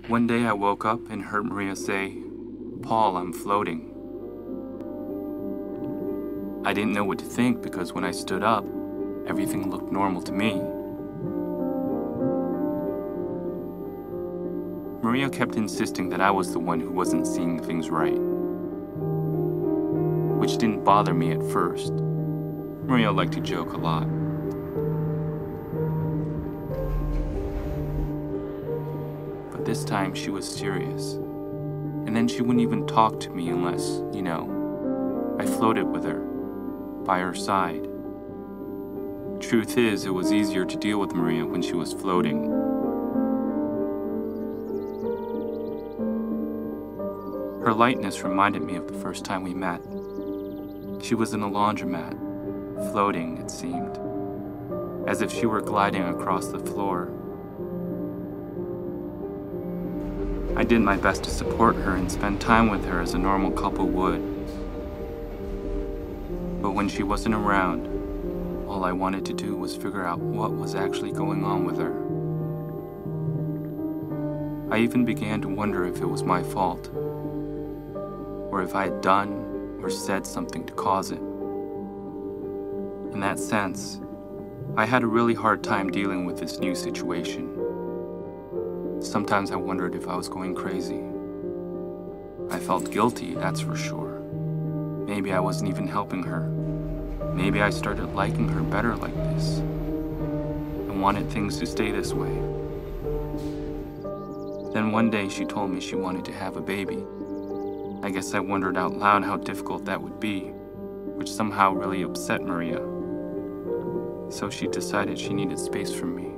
One day I woke up and heard Maria say, "Paul, I'm floating." I didn't know what to think because when I stood up, everything looked normal to me. Maria kept insisting that I was the one who wasn't seeing things right, which didn't bother me at first. Maria liked to joke a lot. But this time she was serious. And then she wouldn't even talk to me unless, I floated with her, by her side. Truth is, it was easier to deal with Maria when she was floating. Her lightness reminded me of the first time we met. She was in a laundromat, floating, it seemed, as if she were gliding across the floor. I did my best to support her and spend time with her as a normal couple would. But when she wasn't around, all I wanted to do was figure out what was actually going on with her. I even began to wonder if it was my fault, or if I had done or said something to cause it. In that sense, I had a really hard time dealing with this new situation. Sometimes I wondered if I was going crazy. I felt guilty, that's for sure. Maybe I wasn't even helping her. Maybe I started liking her better like this, and wanted things to stay this way. Then one day she told me she wanted to have a baby. I guess I wondered out loud how difficult that would be, which somehow really upset Maria. So she decided she needed space from me.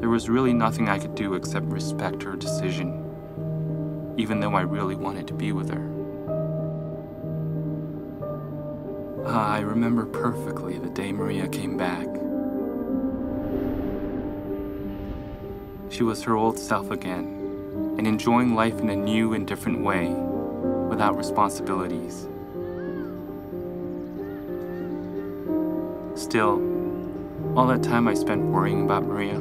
There was really nothing I could do except respect her decision, even though I really wanted to be with her. I remember perfectly the day Maria came back. She was her old self again, and enjoying life in a new and different way, without responsibilities. Still, all that time I spent worrying about Maria,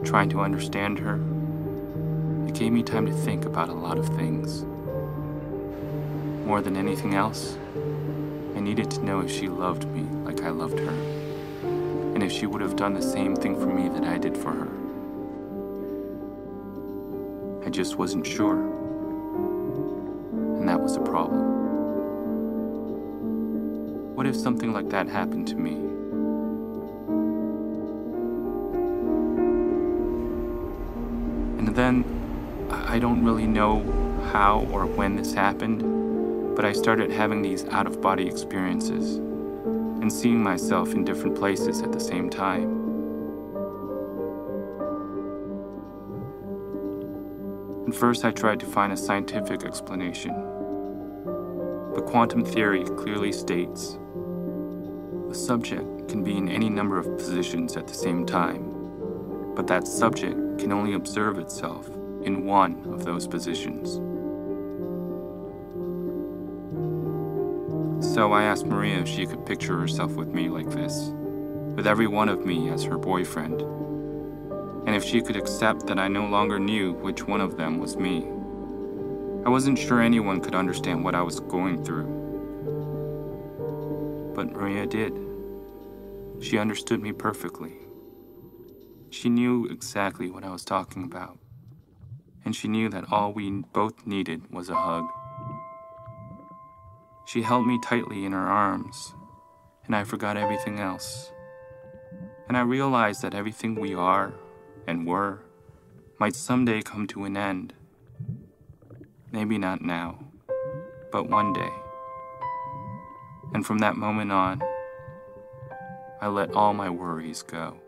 trying to understand her, it gave me time to think about a lot of things. More than anything else, I needed to know if she loved me like I loved her, and if she would have done the same thing for me that I did for her. I just wasn't sure, and that was a problem. What if something like that happened to me? And then, I don't really know how or when this happened, but I started having these out-of-body experiences and seeing myself in different places at the same time. At first, I tried to find a scientific explanation, but quantum theory clearly states a subject can be in any number of positions at the same time, but that subject can only observe itself in one of those positions. So I asked Maria if she could picture herself with me like this, with every one of me as her boyfriend, and if she could accept that I no longer knew which one of them was me. I wasn't sure anyone could understand what I was going through, but Maria did. She understood me perfectly. She knew exactly what I was talking about, and she knew that all we both needed was a hug. She held me tightly in her arms, and I forgot everything else. And I realized that everything we are and were might someday come to an end. Maybe not now, but one day. And from that moment on, I let all my worries go.